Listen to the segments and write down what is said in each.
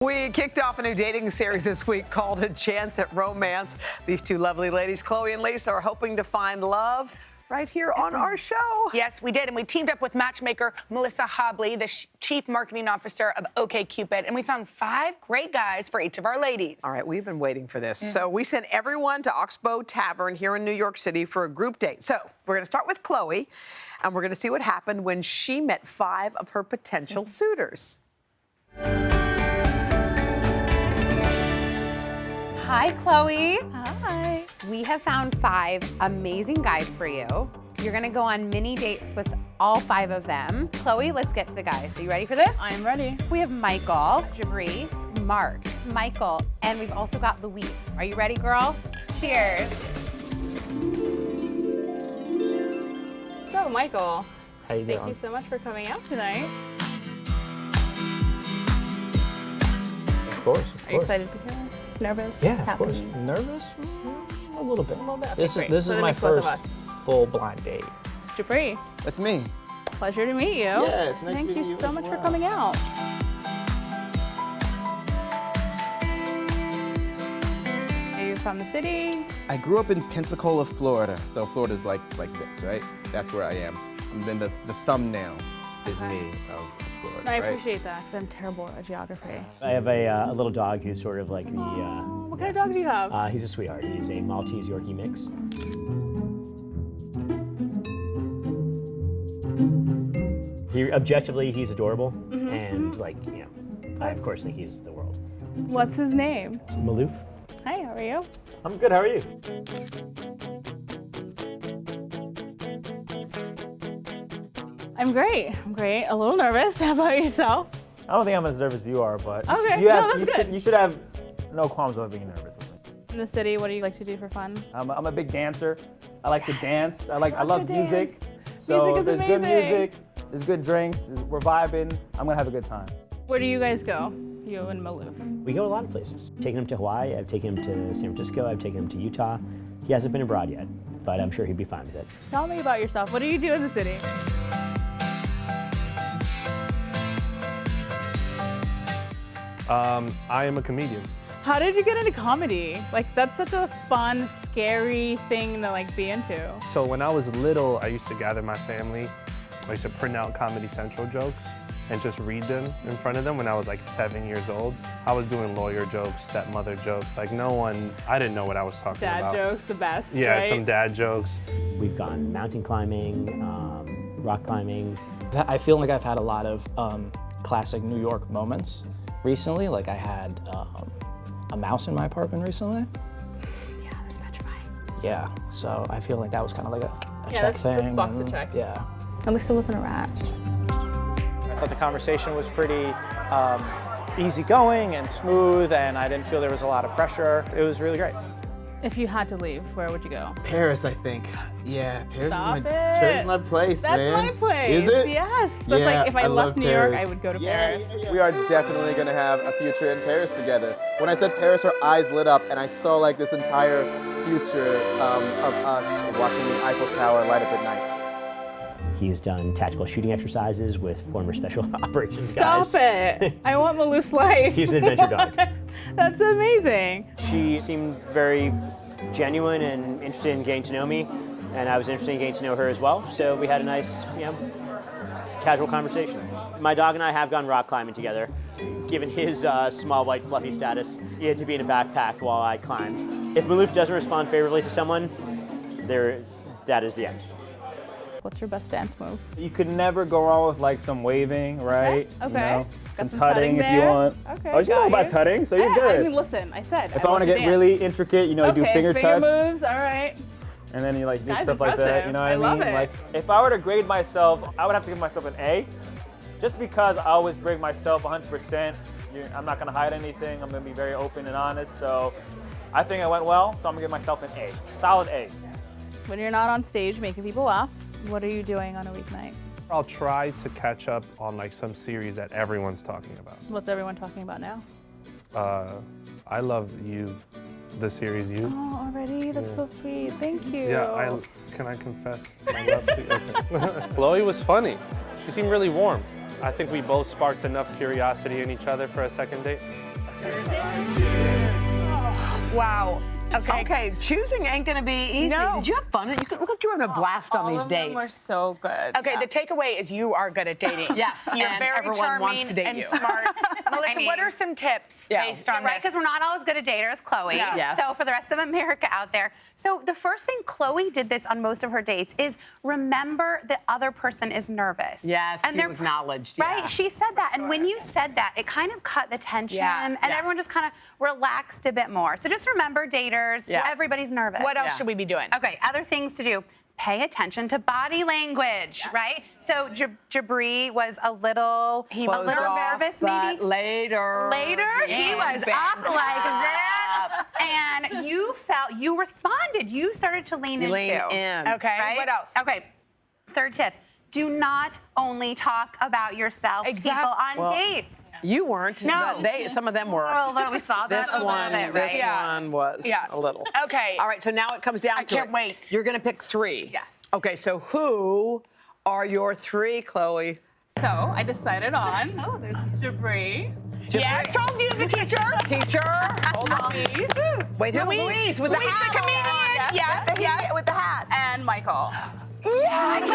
We kicked off a new dating series this week called A Chance at Romance. These two lovely ladies, Chloe and Lisa, are hoping to find love right here on our show. Yes, we did, and we teamed up with matchmaker Melissa Hobley, the Chief Marketing Officer of OkCupid, and we found 5 great guys for each of our ladies. All right, we've been waiting for this. So we sent everyone to Oxbow Tavern here in New York City for a group date. So we're going to start with Chloe, and we're going to see what happened when she met 5 of her potential suitors. Hi, Chloe. Hi. We have found 5 amazing guys for you. You're gonna go on mini dates with all 5 of them. Chloe, let's get to the guys. Are you ready for this? I am ready. We have Michael, Jabri, Mark, Michael, and we've also got Luis. Are you ready, girl? Cheers. So, Michael, How you doing? thank you so much for coming out tonight. Of course. Are you excited to be here? Nervous? Yeah, Happy? of course. Nervous? A little bit. A little bit. Okay, This great. is So then my it's both of first us. full blind date. Jabri, That's me. pleasure to meet you. Yeah, it's nice Thank meeting you you so as much for well. coming out. Are you from the city? I grew up in Pensacola, Florida. So Florida's like this, right? That's where I am. And then the thumbnail is me of Florida, And I right? appreciate that because I'm terrible at geography. I have a little dog who's sort of like the. What kind of dog do you have? He's a sweetheart. He's a Maltese Yorkie mix. Objectively, he's adorable, and I of course think he's the world. What's his name? Maloof. Hi, how are you? I'm good. How are you? I'm great. I'm great. A little nervous. How about yourself? I don't think I'm as nervous as you are, but Okay, you, no, have, that's good. you should have no qualms about being nervous with me. In the city, what do you like to do for fun? I'm a big dancer. I like to dance. I love love to music. dance. So Music is there's good amazing. music, there's good drinks, we're vibing. I'm gonna have a good time. Where do you guys go? You and Maloof. We go a lot of places. Taken him to Hawaii. I've taken him to San Francisco. I've taken him to Utah. He hasn't been abroad yet, but I'm sure he'd be fine with it. Tell me about yourself. What do you do in the city? I am a comedian. How did you get into comedy? Like, that's such a fun, scary thing to be into. So when I was little, I used to gather my family. I used to print out Comedy Central jokes and just read them in front of them when I was like 7 years old. I was doing lawyer jokes, stepmother jokes. I didn't know what I was talking about. Dad jokes, the best, Yeah, right? some dad jokes. We've gone mountain climbing, rock climbing. I feel like I've had a lot of classic New York moments recently. Like I had a mouse in my apartment recently. Yeah, that's petrifying. Yeah, so I feel like that was kind of like a check that's thing. box to and- check. Yeah. At least it wasn't a rat. I thought the conversation was pretty easygoing and smooth, and I didn't feel there was a lot of pressure. It was really great. If you had to leave, where would you go? Paris, I think. Yeah, Paris Stop is it. my place, That's man. my place. Is it? Yes. That's Yeah, like if I love left New York, Paris. I would go to Yeah, Paris. yeah, yeah. We are definitely gonna have a future in Paris together. When I said Paris, her eyes lit up, and I saw like this entire future of us watching the Eiffel Tower light up at night. He's done tactical shooting exercises with former special operations Stop guys. it. I want Maloof's life. He's an adventure dog. That's amazing. She seemed very genuine and interested in getting to know me, and I was interested in getting to know her as well. So we had a nice, casual conversation. My dog and I have gone rock climbing together. Given his small, white, fluffy status, he had to be in a backpack while I climbed. If Maloof doesn't respond favorably to someone, that is the end. What's your best dance move? You could never go wrong with like some waving, right? Okay. You know? Got Some tutting if you there. want. Okay, Oh, you know got about you. tutting, so you're Yeah, good. I mean, listen, I said. If I want to love get dance. really intricate, you do Okay, finger tucks. moves, all right. And then you do That's stuff like that, impressive. you know what I I love mean? it. Like, if I were to grade myself, I would have to give myself an A, just because I always bring myself 100%. I'm not gonna hide anything. I'm gonna be very open and honest. So I think I went well, so I'm gonna give myself an A, solid A. When you're not on stage making people laugh, what are you doing on a weeknight? I'll try to catch up on like some series that everyone's talking about. What's everyone talking about now? I love You, the series You. Oh, already? That's so sweet. Thank you. Yeah, can I confess my love to you? Okay. Chloe was funny. She seemed really warm. I think we both sparked enough curiosity in each other for a second date. Wow. Okay. Okay, choosing ain't gonna be easy. No. Did you have fun? You look like you were having a blast on these dates. We're so good. Okay, the takeaway is you are good at dating. Yes, You're and very everyone charming wants to date and you. smart. Melissa, what are some tips based on Right, this? because we're not all as good at daters, Chloe. No. Yes. So for the rest of America out there, so the first thing Chloe did this on most of her dates is remember the other person is nervous. Yes, and you they're acknowledged, Right, yeah. she said that, and when you said that, it kind of cut the tension, Yeah, and yeah. everyone just kind of relaxed a bit more. So just remember, daters, Yeah. everybody's nervous. What else Yeah. should we be doing? Okay, other things to do. Pay attention to body language, right? So Jabri was a little Closed nervous, off, but maybe. Later, He was up like this, and you responded. You started to lean into. Lean in. Okay, Right? what else? Okay, third tip. Do not only talk about yourself, people on Well, dates. You weren't. No. But some of them were. Well, then we saw that This a little one, bit, this right? Yeah. one was Yeah. a little. Okay. All right, so now it comes down I to can't it. wait. You're gonna pick 3. Yes. Okay, so who are your 3, Chloe? So I decided on there's Jabri. Yes, told you the teacher. Teacher, hold on. Wait, who? Louise with the Louise, hat the on. comedian. Yes, With the- yes. with the hat. And Michael. Yes!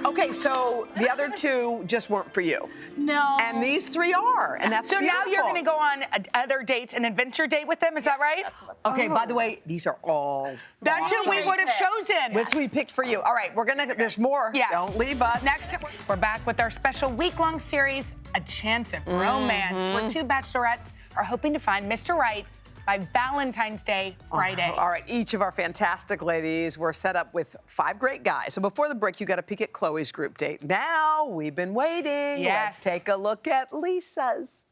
Okay, so the other 2 just weren't for you. No. And these 3 are, and that's So beautiful. now you're going to go on other dates, an adventure date with them, is that right? Okay, by the way, these are all That's who we would have chosen. which we picked for you. All right, there's more. Yes. Don't leave us. Next, we're back with our special week-long series, A Chance of Romance, where 2 bachelorettes are hoping to find Mr. Right by Valentine's Day, Friday. All right, each of our fantastic ladies were set up with 5 great guys. So before the break, you got to peek at Chloe's group date. Now, we've been waiting. Yes. Let's take a look at Lisa's.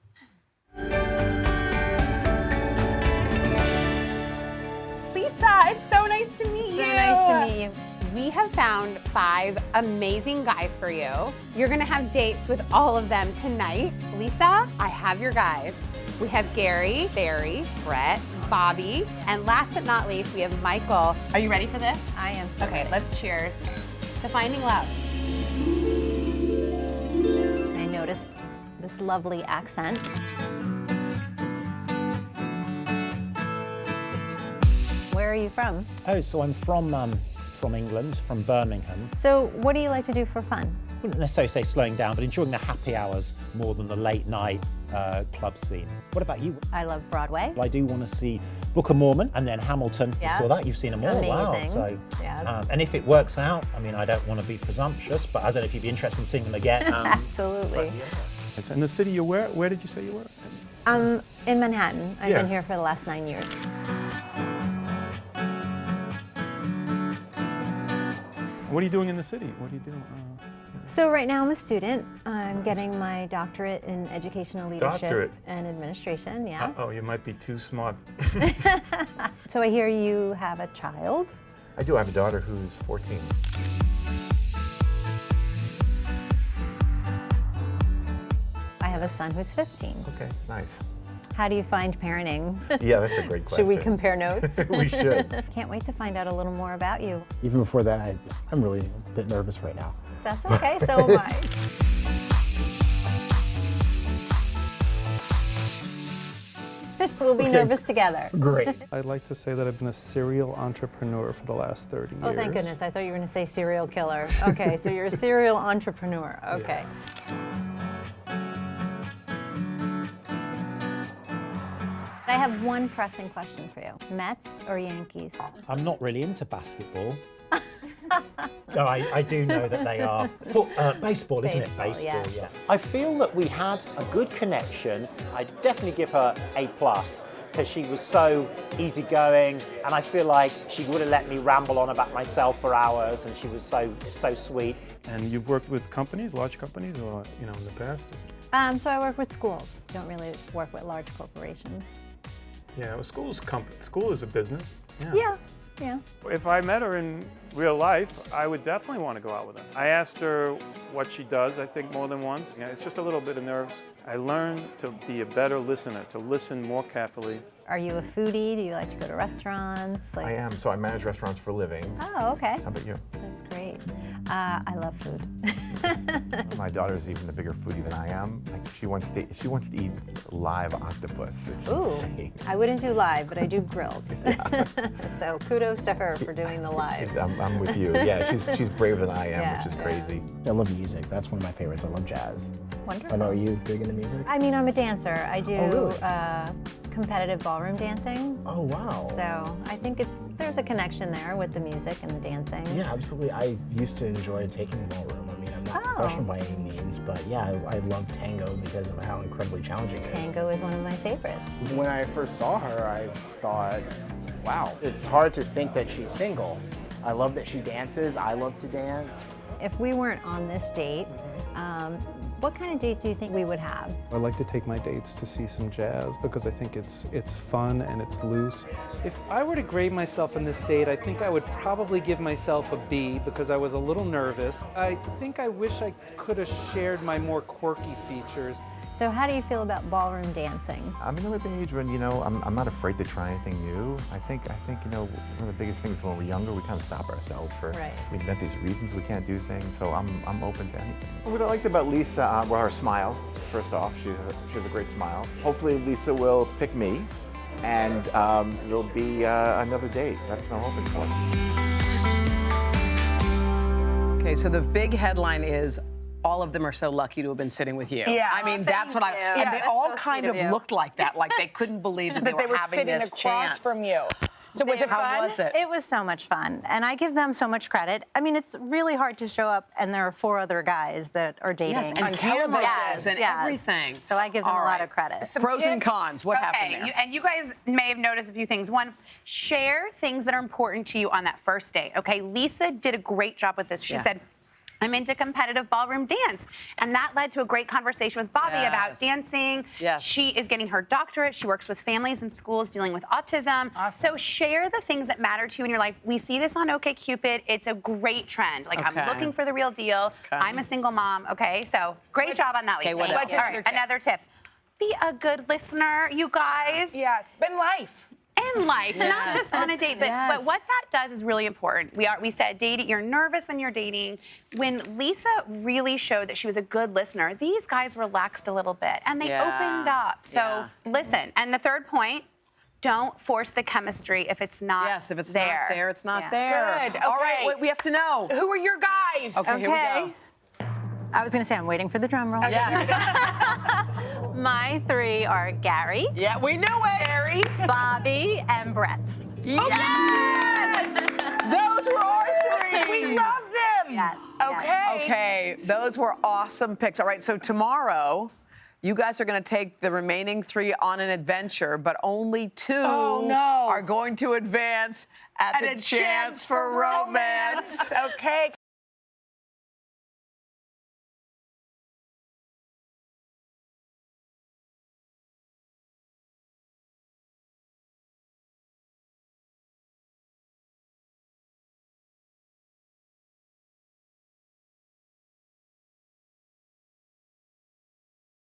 Lisa, it's so nice to meet you. So nice to meet you. We have found 5 amazing guys for you. You're gonna have dates with all of them tonight. Lisa, I have your guys. We have Gary, Barry, Brett, Bobby, and last but not least, we have Michael. Are you ready for this? I am so Okay, ready. let's cheers to finding love. I noticed this lovely accent. Where are you from? Oh, so I'm from England, from Birmingham. So what do you like to do for fun? I wouldn't necessarily say slowing down, but enjoying the happy hours more than the late night club scene. What about you? I love Broadway. I do want to see Book of Mormon and then Hamilton. Yeah. You saw that, you've seen them all. Wow. Amazing. So, Yeah. and if it works out, I mean, I don't want to be presumptuous, but I don't know if you'd be interested in seeing them again. Absolutely. And the city you were, where did you say you were? In Manhattan. I've Yeah. been here for the last 9 years. What are you doing in the city? What are you doing? So right now I'm a student. I'm getting my doctorate in educational leadership Doctorate? and administration, yeah. Oh, you might be too smart. So I hear you have a child. I do. I have a daughter who's 14. I have a son who's 15. Okay, nice. How do you find parenting? Yeah, that's a great question. Should we compare notes? We should. Can't wait to find out a little more about you. Even before that, I'm really a bit nervous right now. That's okay, so am I. We'll be nervous together. Great. I'd like to say that I've been a serial entrepreneur for the last 30 years. Oh, thank goodness. I thought you were going to say serial killer. Okay, so you're a serial entrepreneur. Okay. I have one pressing question for you. Mets or Yankees? I'm not really into basketball. No, I do know that they are. Baseball, isn't it? Baseball, Baseball, yeah. yeah. I feel that we had a good connection. I'd definitely give her A+, because she was so easygoing, and I feel like she would have let me ramble on about myself for hours, and she was so sweet. And you've worked with companies, large companies, or in the past? So I work with schools. Don't really work with large corporations. Yeah, well, school is a business. Yeah. Yeah. If I met her in real life, I would definitely want to go out with her. I asked her what she does, I think, more than once. Yeah, it's just a little bit of nerves. I learned to be a better listener, to listen more carefully. Are you a foodie? Do you like to go to restaurants? I am. So I manage restaurants for a living. Oh, okay. How about you? That's great. I love food. My daughter's even a bigger foodie than I am. Like she wants to eat live octopus. It's insane. I wouldn't do live, but I do grilled. So kudos to her for doing the live. I'm with you. Yeah, she's braver than I am, which is crazy. I love music. That's one of my favorites. I love jazz. Wonderful. I know, are you big into music? I mean, I'm a dancer. I do really? competitive ballroom dancing. Oh, wow. So I think there's a connection there with the music and the dancing. Yeah, absolutely. I used to enjoy taking ballroom. I mean, I'm not professional by any means, but yeah, I love tango because of how incredibly challenging it is. Tango is one of my favorites. When I first saw her, I thought, wow, it's hard to think that she's single. I love that she dances. I love to dance. If we weren't on this date, what kind of date do you think we would have? I like to take my dates to see some jazz because I think it's fun and it's loose. If I were to grade myself on this date, I think I would probably give myself a B because I was a little nervous. I think I wish I could have shared my more quirky features. So how do you feel about ballroom dancing? I'm in the age when, I'm not afraid to try anything new. I think, one of the biggest ththings when we're younger, we kind of stop ourselves for, we invent these reasons we can't do things, so I'm open to anything. What I liked about Lisa, well, her smile, first off. She has a great smile. Hopefully Lisa will pick me, and it'll be another date. That's what I'm hoping for. Okay, so the big headline is, all of them are so lucky to have been sitting with you. Yeah. I mean, that's what and they all kind of looked like that, like they couldn't believe that they were having sitting this across chance. from you. So was it fun? How was it? It was so much fun, and I give them so much credit. I mean, it's really hard to show up, and there are 4 other guys that are dating. Yes, and cameras and everything. So I give them a lot of credit. Pros and cons, what happened there? And you guys may have noticed a few things. One, share things that are important to you on that first date, okay? Lisa did a great job with this. She said, I'm into competitive ballroom dance. And that led to a great conversation with Bobby about dancing. Yes. She is getting her doctorate. She works with families and schools dealing with autism. Awesome. So share the things that matter to you in your life. We see this on OkCupid. It's a great trend. Like, I'm looking for the real deal. I'm a single mom, okay? So great job on that, Lisa. what else? All right, another tip. Be a good listener, you guys. Yes, spend life. In life, not just on a date, but what that does is really important. We said dating, you're nervous when you're dating. When Lisa really showed that she was a good listener, these guys relaxed a little bit and they opened up. So listen. And the third point, don't force the chemistry if it's not there. Yes, if it's not there, it's not there. Good. All right, we have to know. Who are your guys? Okay, here we go. I was going to say, I'm waiting for the drum roll. Yeah. My 3 are Gary, Yeah, we knew it. Gary. Bobby, and Brett. Yes! Those were our 3. We love them. Yes. Okay. Okay, those were awesome picks. All right, so tomorrow, you guys are going to take the remaining 3 on an adventure, but only 2 are going to advance at the Chance for Romance. Okay.